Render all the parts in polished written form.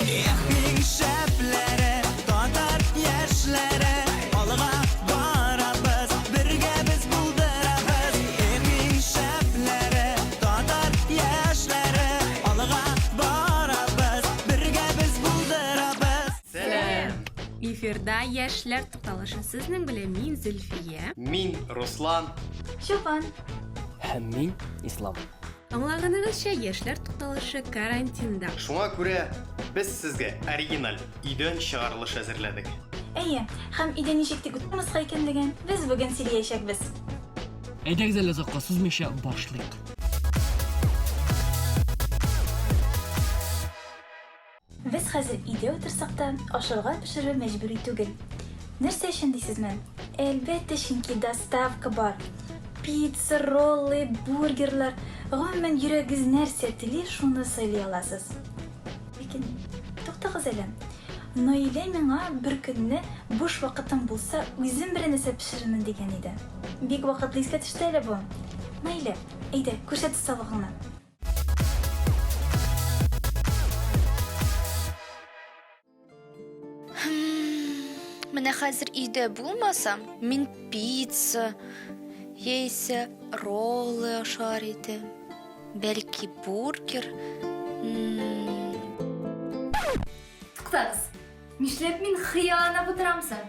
Ehmin şəplərə, qatar yaşlərə, alğa varabız, birgə biz buldurabız. Ehmin şəplərə, qatar yaşlərə, alğa varabız, birgə biz buldurabız. Selam. Эфирда яшьләр тукталышы. Сезнең белән мин Зөлфия. Мин Руслан. Шофан. Һәм мин Ислам. Аңлаганыгызча, яшьләр тукталышы карантинда. Шуңа күрә без сезгә оригиналь идән чыгарылыш әзерләдек. Әйе, һәм идән ничек тик үтмәскә икәнлеген без бүген сөйләячәкбез. Әйдәгез әле озакка сузмыйча башлыйк. Без хәзер өйдә утырсак та ашарга пешерү мәҗбүри түгел. Нәрсә өчен дисезме? Әлбәттә, чөнки доставка бар. Пицца, роллы, бургерлар, гомумән йөрәгегез нәрсә тели, шуны сыйлый аласыз. Ләкин туктагыз әле. Наилә миңа бер көнне буш вакытым булса, үзем бер нәрсә пешерермен дигән иде. Бик вакытлы искә төште әле бу. Наилә, әйдә, күрсәт осталыгыңны. Менә хәзер өйдә булмасам, мин пицца яисә роллы ашар идем. Бәлки бургер. Туктагыз. Нишләп мин хыялланып утырамсың?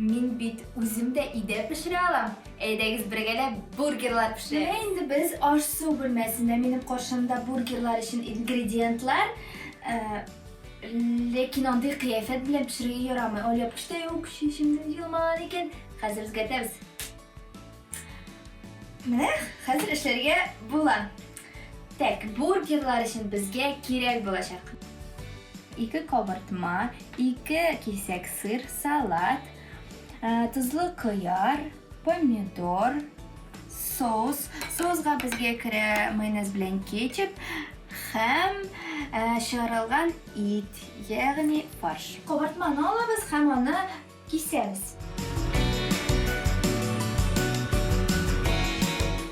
Мин бит үзем дә өйдә пешерә алам. Әйдәгез бергәләп бургерлар пешерә. Менә инде без аш-су бүлмәсендә минем каршымда бургерлар өчен ингредиентлар, ләкин андый кыяфәт белән пешерергә ярамый. Алъяпкычта юк, шишимдә җылмаган икән. Хәзер үзгәртәбез. Менә хәзер эшләргә була. Так, бургерлар өчен безгә кирәк булачак. 2 кабартма, 2 кисәк сыр, салат, тузлы кыяр, помидор, соус. Соусга безгә керә майонез белән кетчуп һәм чыгарылган ит, ягъни фарш. Кабартманы алабыз һәм аны кисәбез.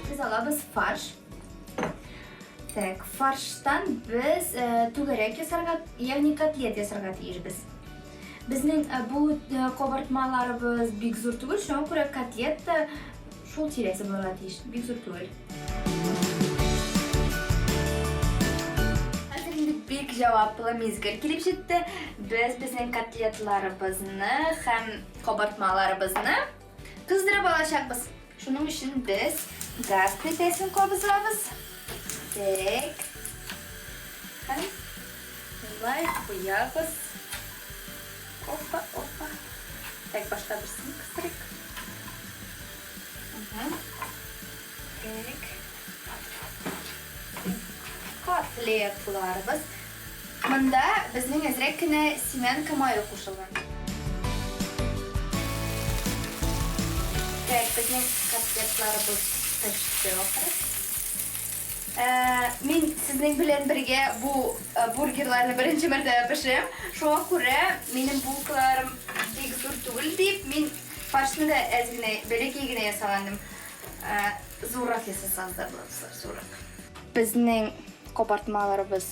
Biz alabız farş. Так, фарштан biz түгәрәк ясарга, ягъни котлет ясарга тиешбез. Безнең бу кабартмаларыбыз бик зур түгел, шуңа күрә котлет шул тирәсе булырга тиеш, бик зур түгел. Хәзер инде бик җаваплы мизгел килеп җитте. Без безнең котлетларыбызны һәм кабартмаларыбызны кыздырып алачакбыз. Шуның өчен без газ плитәсен кабызабыз. Так. Һәм лай куябыз. Опа. Так, башта берсен кыстырыйк. Так. Котлетларыбыз. Монда безнең әзрәк кенә семянка мае кушылган. Так, безнең котлетларыбыз пеште ахыр. Мин сезнең белән бергә бу бургерларны беренче мәртәбә пешерәм. Шуңа күрә минем булкаларым бик зур түгел дип, мин фаршны да әз генә, бәләкәй генә ясагандым. Зуррак ясасагыз да булыр, зуррак. Безнең кабартмаларыбыз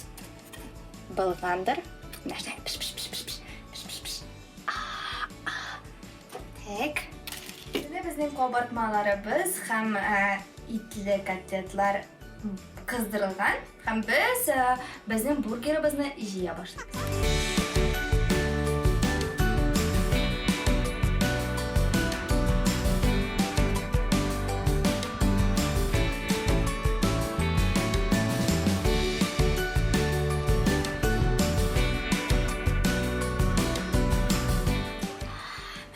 булгандыр. Нәрсә? Пиш. Так. Безнең кабартмаларыбыз һәм итле котлетлар кыздырылган һәм без безнең бургерыбызны җыя башлыйбыз.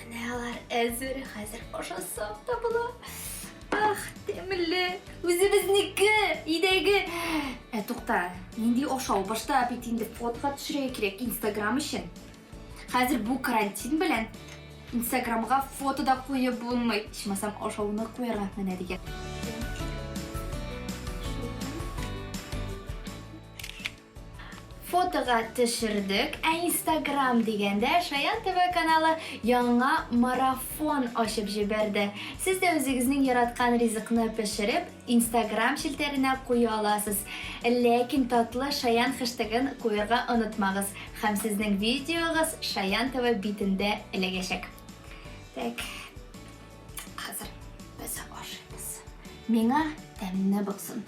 Менә алар әзер, хәзер ашасак та була. Ах, тәмле. Үзебезнеке, идәге. Тукта, нинди ашау башта бит инде фотога төшерергә кирәк Instagram өчен. Хәзер бу карантин белән Instagramга фото да куеп булмый. Ичмасам ашауны куярга менә дигән. фотоға түшірдік. Instagram дегенде Шаян ТВ каналы яңа марафон ашып жіберді. Сіз де өзіңіздің яратқан ризықны пішіріп, Instagram шілтеріне қоя аласыз. Ләкин татлы Шаян хэштегін қойырға ұнытмағыз. Хәм сіздің видеоғыз Шаян ТВ битінде ілегешек. Так, қазір біз ашымыз. Меңа тәміні бұқсын.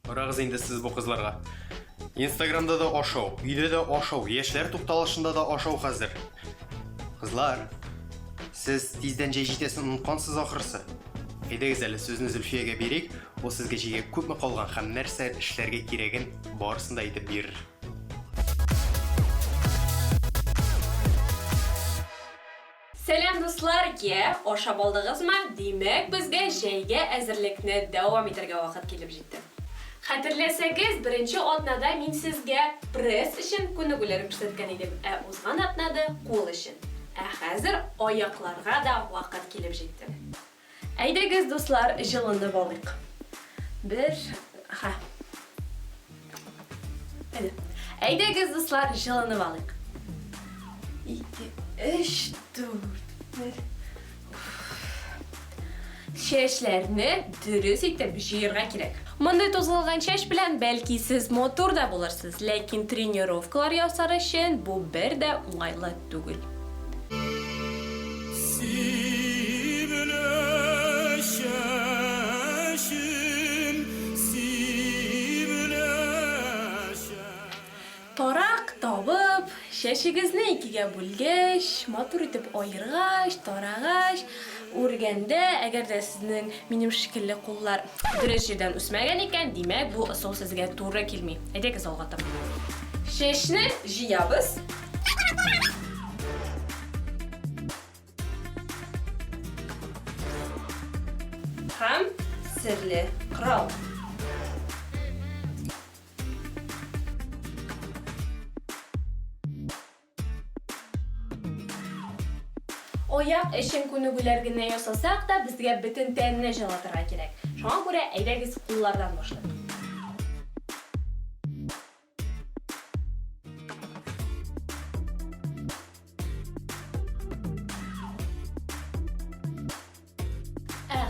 Орағыз енді сіз бұл қызларға. Инстаграмда да ашау, үйде де ашау, ешлер тоқталышында да ашау қазір. Қызлар, сіз тизден жай жетесін ұнытқансыз ақырысы. Едегіз әлі сөзіні Зүлфияға берейік, ол сізге жеге көп мі қалған һәм нәрсе ішлерге керегін барысында айтып берір. Сәлем дусларге, оша болдығызма? Демек, бізге жайге әзірлікні дәуам етірге вақыт келіп жетті. Хәтерләсәгез, бірінші атнада мен сізге пресс үшін күнігілерін көрсеткен едім. Узған атнада қол үшін. Хәзір аяқларға да вақыт келіп жетті. Әйдәгіз дуслар, жылынды болдық. Әйдәгіз дуслар, жылынды болдық. 2, 3, 4, Шешләрні дұрыс етіп жиырға керек. Мұндай тозылған шеш білән бәлки сіз моторда болырсыз, ләкин тренировкалар яусар үшін бұл бір дә оңайлы түгел. Тарақ табып, шешігізні екіге бүлгеш, мотор етіп айырғаш, тарағаш, үргенде, әгер де сіздің менім шикілі қоллар дұрыс жерден үсмәген екен, демек бұл сол сізге туры келмей. Әдек залғатып. Шешні жиябыз. Хам сірлі құрал. Ояқ ішін күнігілергіне ясасақ да бізге бүтін тәніне жылатырға керек. Шоған көре әйдәгіз қоллардан башлады.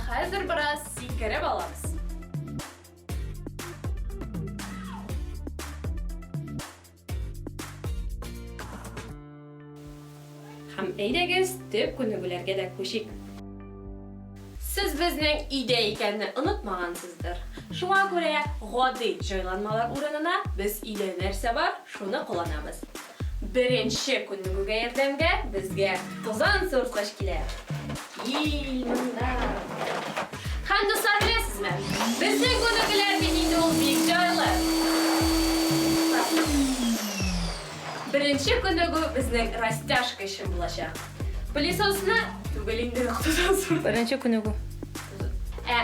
Қазір біраз секіріп аламыз. Хам әйдәгіз төп күнігілерге де көшек. Сіз біздің үйде екенні ұнытмағансыздар. Шуға көре ғади жайланмалар орынына біз үйде нәрсе бар, шуны қоланамыз. Бірінші күнігіге ердемге бізге тозан сұртқыш келер. Мында. Хам достар білесіз ме? Біздің күнігілер бейінде ол бек жайлы. Бірінші күнігі біздің растяжка үшін болашақ. Пылесосына түгеліңді құтыдан сұрды. Бірінші күнігі.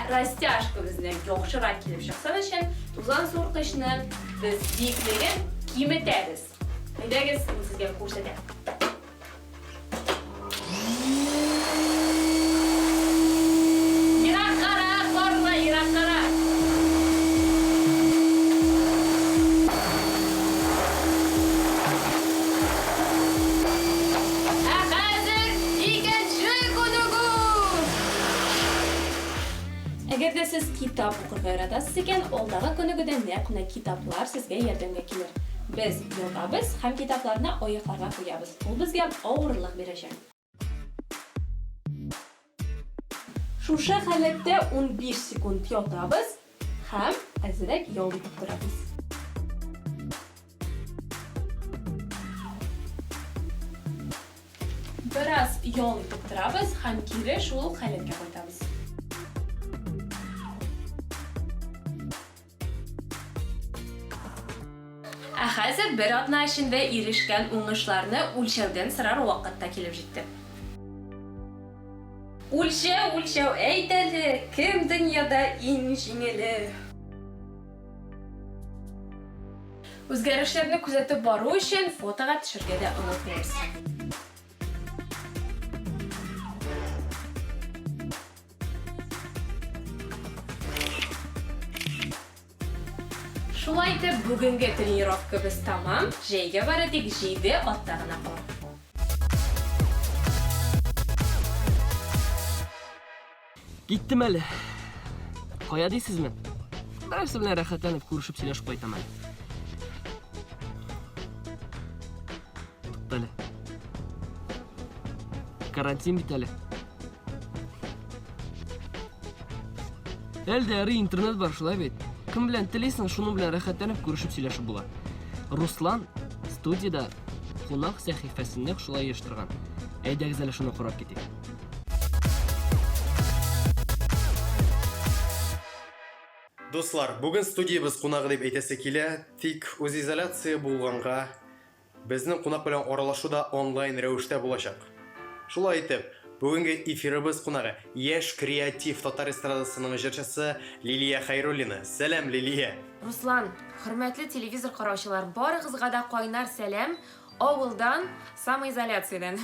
Растяжка біздің жоқшыра келіп шықсан үшін тұзан сұрқышының біз бейіклеген киметәбіз. Әйдәгіз сізге көрсетем. Ирақ қара, қорла, ирақ қара. Әгер де сіз китап оқырға яратасыз екен, олдағы күнігіден нәқіне китаплар сізге ердемге келер. Біз йотабыз, һәм китапларына аяқларға қоябыз. Ол бізге ауырлық берешек. Шушы халетте 15 секунд йотабыз, һәм әзірек yol етіп тұрабыз. Біраз yol етіп тұрабыз, һәм кері шул халетке қойтабыз. Хәзір бір атна ішінде ерішкен уңышларны өлшеуден сырар вақытта келіп жетті. Өлшеу, әйтәлі, кім дүнияда ең жеңілі? Өзгеріштерді күзетіп бару үшін фотоға түшірге де ұнытмаңыз. Шулай итеп, бүгенге тренировкабыз тамам. Җәйгә бары тик җиде атта гына кала. Киттем әле. Кая дисезме? Берәрсе белән рәхәтләнеп күрешеп сөйләшеп кайтам әле. Туктале. Карантин бит әле. Әлдәре интернет бар шулай бит. Кем белән телисең, шуның белән рәхәтләнеп күрешеп сөйләшеп була. Руслан студияда кунак сәхифәсендә шулай оештырган. Әйдәгез әле шуны карап китик. Дуслар, бүген студиябыз кунагы дип әйтәсе килә, тик үз изоляция булганга безнең кунак белән аралашу да онлайн рәвештә булачак. Шулай итеп, бүгенге эфирыбыз кунагы яшь креатив татар эстрадасының җырчысы Лилия Хәйруллина. Сәлам, Лилия. Руслан, хөрмәтле телевизор караучылар, барыгызга да кайнар сәлам авылдан, самоизоляциядән.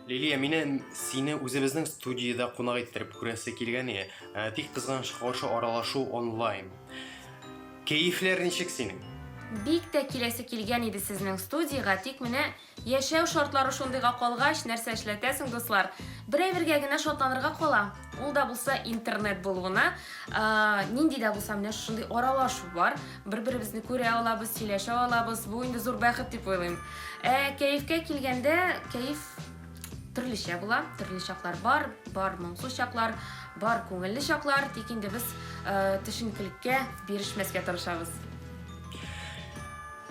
Лилия, мине сине үзебезнең студияда кунак иттереп күрәсе килгән иде. Тик кызганыч каршы аралашу онлайн. Кәефләр ничек синең? Бик тә киләсе килгән иде сезнең студияга, тик менә яшәү шартлары шундыйга калгач, нәрсә эшләтәсең, дуслар? Берәйбергә генә шатланырга кала. Ул да булса интернет булуына, нинди дә булса менә шундый аралашу бар. Бер-беребезне күрә алабыз, сөйләшә алабыз. Бу инде зур бәхет дип уйлыйм. Кәефкә килгәндә, кәеф төрлечә була, төрле чаклар бар моңсу чаклар, бар күңелле чаклар, тик инде без төшенкелеккә бирешмәскә тырышабыз.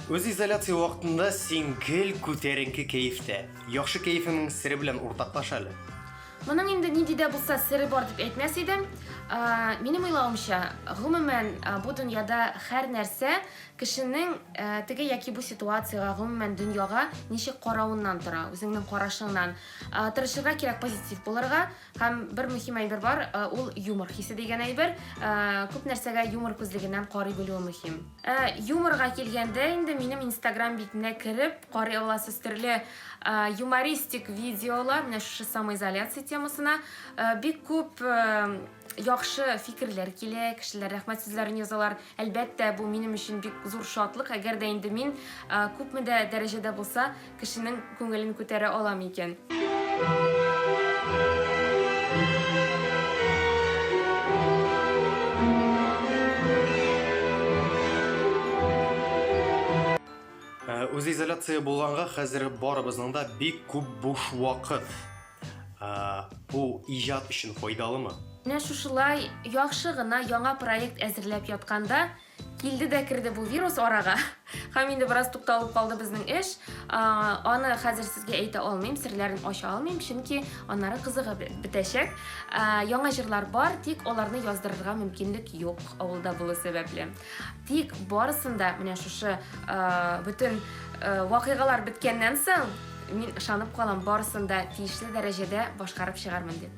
Үз изоляция вакытында син гел күтәренке кәефтә. Яхшы кәефеңнең сире белән уртаклаш әле. Моның инде нинди дә булса сире бар дип әйтмәс идем. Минем уйлавымча, гомумән бу дөньяда һәр нәрсә кешенең теге яки бу ситуациягә, гомумән дөньяга ничек каравыннан тора, үзеңнең карашыңнан. Тырышырга кирәк, позитив булырга, һәм бер мөһим әйбер бар, ул юмор хисе дигән әйбер. Күп нәрсәгә юмор күзлегеннән карый белү мөһим. Юморга килгәндә инде минем Instagram битенә кереп, карый аласыз төрле юмористик видеолар, менә шушы самоизоляция темасына бик күп яхшы фикерләр килә, кешеләр рәхмәт сүзләрен язалар. Әлбәттә, бу минем өчен бик зур шатлык, әгәр дә инде мин күпме дә дәрәҗәдә булса, кешенең күңелен күтәрә алам икән. Үз изоляция булганга хәзер барыбызның да бик күп буш вакыт. Бу иҗат өчен файдалымы? Менә шушылай яхшы гына яңа проект әзерләп ятканда килде дә керде бу вирус арага. Һәм инде бераз тукталып калды безнең эш. Аны хәзер сезгә әйтә алмыйм, серләрен ача алмыйм, чөнки аннары кызыгы бетәчәк. Яңа җырлар бар, тик аларны яздырырга мөмкинлек юк авылда булу сәбәпле. Тик барысында менә шушы бүтән вакыйгалар биткәннән соң мин ышанып калам, барысында тиешле дәрәҗәдә башкарып чыгармын дип.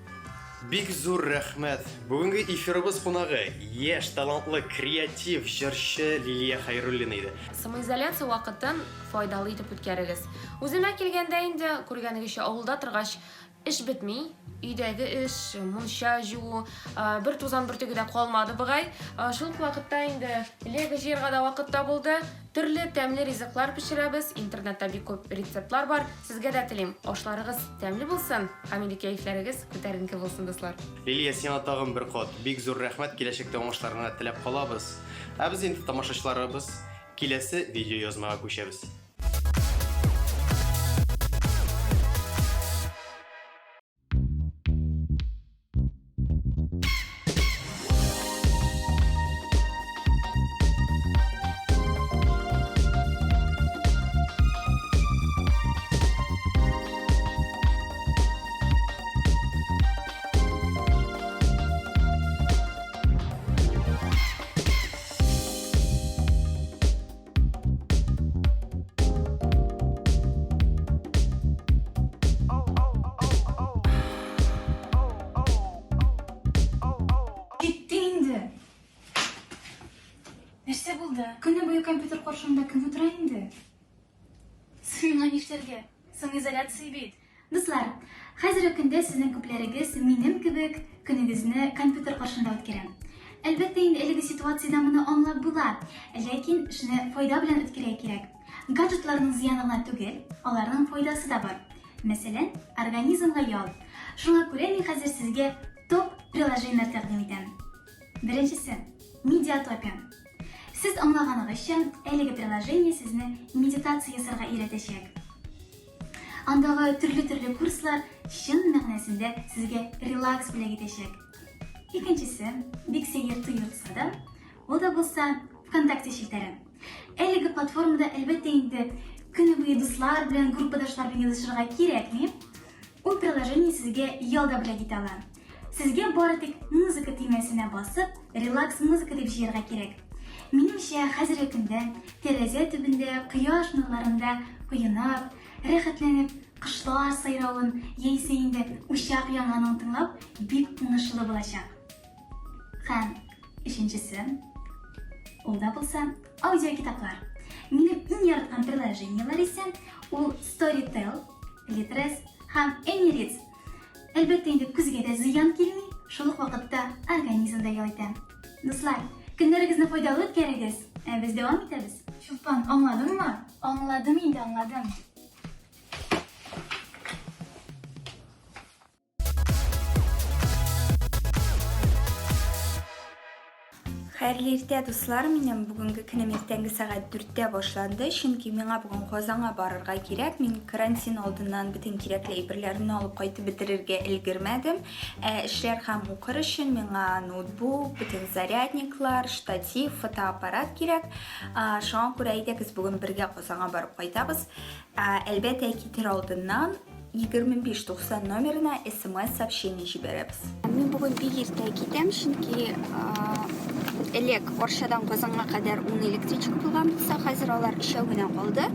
Бик зур рәхмәт. Бүгенге эфирыбыз кунагы яшь талантлы креатив җырчы Лилия Хәйруллина иде. Самоизоляция вакытын файдалы итеп үткәрегез. Үземә килгәндә инде күргәнегезчә авылда торгач эш бетми. Өйдәге эш, мунча җуу, бер тузан бер тегедә калмады бугай. Шул вакытта инде лего җыярга да вакытта булды. Төрле тәмле ризыклар пешерәбез. Интернетта бик күп рецептлар бар. Сезгә дә телим, ашларыгыз тәмле булсын, һәм инде кәефләрегез күтәренке булсын, дуслар. Лилия, сиңа тагын бер кат бик зур рәхмәт, киләчәктә уңышларыңа теләп калабыз. Без инде тамашачыларыбыз киләсе видео язмага күчәбез. Нәрсә булды? Көне буе компьютер каршымда кем утыра инде? Сиңа нишләргә? Соң изоляция бит. Дуслар, хәзерге көндә сезнең күпләрегез минем кебек көнегезне компьютер каршында үткәрә. Әлбәттә инде әлеге ситуациядә моны аңлап була. Ләкин шуны файда белән үткәрергә кирәк. Гаджетларның зыянына түгел, аларның файдасы да бар. Мәсәлән, организмга ял. Шуңа күрә мин хәзер сезгә топ приложениеләр тәкъдим итәм. Беренчесе Медиатопия. Сез аңлаганыгызча, әлеге приложение сезне медитация ясарга өйрәтәчәк. Андагы төрле курслар чын мәгънәсендә сезгә релакс бүләк итәчәк. Икенчесе, бик сәер тоелса да, ул да булса ВКонтакте челтәре. Әлеге платформада әлбәттә инде көне буе дуслар белән, группадашлар белән язышырга кирәкми. Ул приложение сезгә ялда бүләк итә ала. Сезгә бары тик музыка төймәсенә басып, релакс музыка дип җыярга кирәк. Минемчә, хәзерге көндә тәрәзә төбендә, кояш нурларында куенып, рәхәтләнеп, кышлар сайравын яисә инде учак яңанын тыңлап, бик уңышлы булачак. Һәм өченчесе, ул да булса аудиокитаплар. Минем иң яраткан приложениелар исә ул Storytel, Litres һәм Emirates. Әлбәттә инде күзгә дә зыян килми, шул ук вакытта организмда ял итә. Дуслар, көннәрегезне файдалы үткәрегез. Без дәвам итәбез. Чулпан, аңладыңмы? Аңладым инде, аңладым. Хәерле иртә, дуслар, минем бүгенге көнем иртәнге сәгать 4-тә башланды, чөнки миңа бүген Казанга барырга кирәк. Мин карантин алдыннан бөтен кирәкле әйберләрне алып кайтып бетерергә өлгермәдем. Эшләр һәм укыр өчен миңа ноутбук, бөтен зарядниклар, штатив, фотоаппарат кирәк. Шуңа күрә әйдәгез бүген бергә Казанга барып кайтабыз. Әлбәттә, китер алдыннан 2590 номерына SMS-сообщение җибәрәбез. Мин бүген бик иртә китәм, чөнки элек Оршадан Казанга кадәр 10 электричка булган булса, хәзер алар 3 генә калды.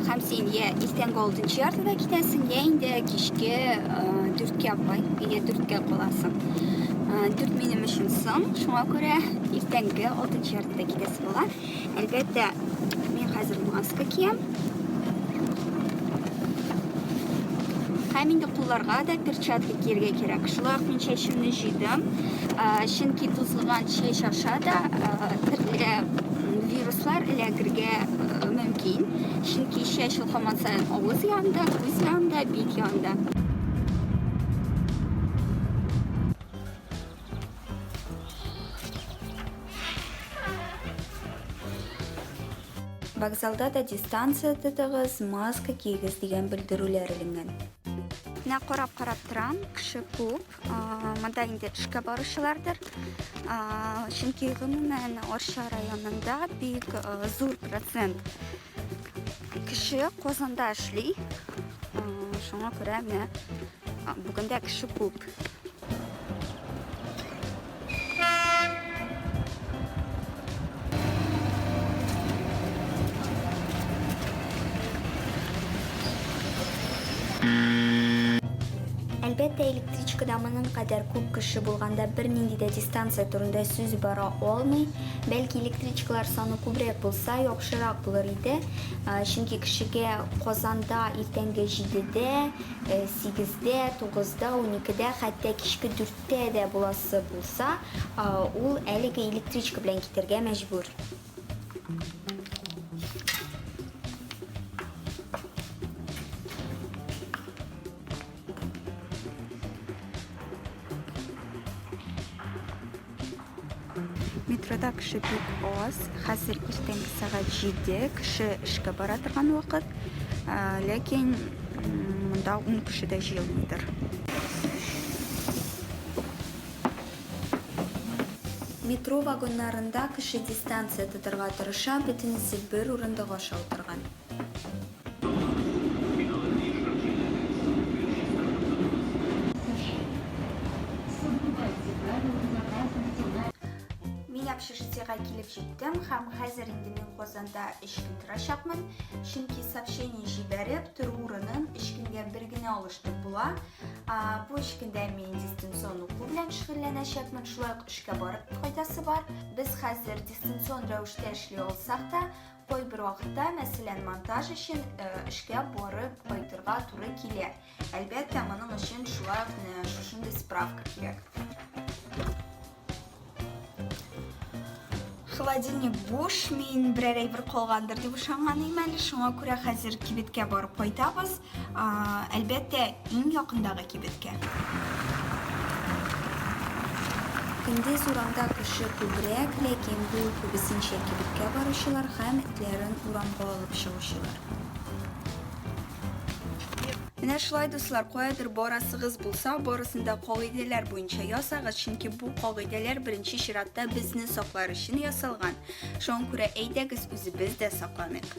Һәм син я иртәнге 6-нчы яртыда китәсең, я инде кичке 4-кә апай, я 4-кә каласың. 4 минем өчен соң, шуңа күрә иртәнге 6-нчы яртыда китәсе була. Әлбәттә, мин хәзер маска киям. Һәм инде кулларга да перчатка кияргә кирәк. Шулай ук мин чәчемне җыйдым. Чөнки тузылган чәч аша да төрле вируслар эләгергә мөмкин. Чөнки чәч ул һаман саен авыз янында, күз янында, бит янында. Вокзалда да дистанция тотыгыз, маска кигез дигән белдерүләр иленгән. Менә карап торам, кеше күп. Монда инде эшкә баручылардыр. Чөнки гомумән Орша районында бик зур процент кеше Казанда эшли. Шуңа күрә менә бүген дә кеше күп. Әлбәттә, электричкада моның кадәр күп кеше булганда бернинди дә дистанция турында сүз бара алмый. Бәлки электричкалар саны күбрәк булса, яхшырак булыр иде. Чөнки кешегә Казанда иртәнге 7-дә, 8-дә, 9-да, 12-дә, хәтта кичке 4-тә дә буласы булса, ул әлеге электричка белән китәргә мәҗбүр. Метрода кеше бик аз. Хәзер иртәнге сәгать 7, кеше эшкә бара торган вакыт. Ләкин монда 10 кеше дә җыелмыйдыр. Метро вагоннарында кеше дистанция тотарга тырыша, бөтенесе бер урында аша утырган. Общежитиега килеп җиттем һәм хәзер инде мин Казанда 3 көн торачакмын. Чөнки сообщение җибәреп, тору урынын 3 көнгә бер генә алыштырып була. Бу 3 көндә мин дистанцион уку белән шөгыльләнәчәкмен, шулай ук эшкә барып кайтасы бар. Без хәзер дистанцион рәвештә эшли алсак та, кайбер вакытта, мәсәлән, монтаж өчен эшкә барып кайтырга туры килә. Әлбәттә, моның өчен шулай ук шушындый справка кирәк. холодильник буш, мен бірер бір қолғандыр деп ышанғаным әлі. Шуңа күрә хәзер кибеткә барып кайтабыз. Әлбәттә, иң якындагы кибеткә. Көндез урамда кеше күбрәк, ләкин бу күбесенчә кибеткә баручылар һәм этләрен урамга алып чыгучылар. Менә шулай дуслар, каядыр барасыгыз булса, барысында кагыйдәләр буенча ясагыз, чөнки бу кагыйдәләр беренче чиратта безне саклар өчен ясалган. Шуңа күрә әйдәгез үзебез дә сакланыйк.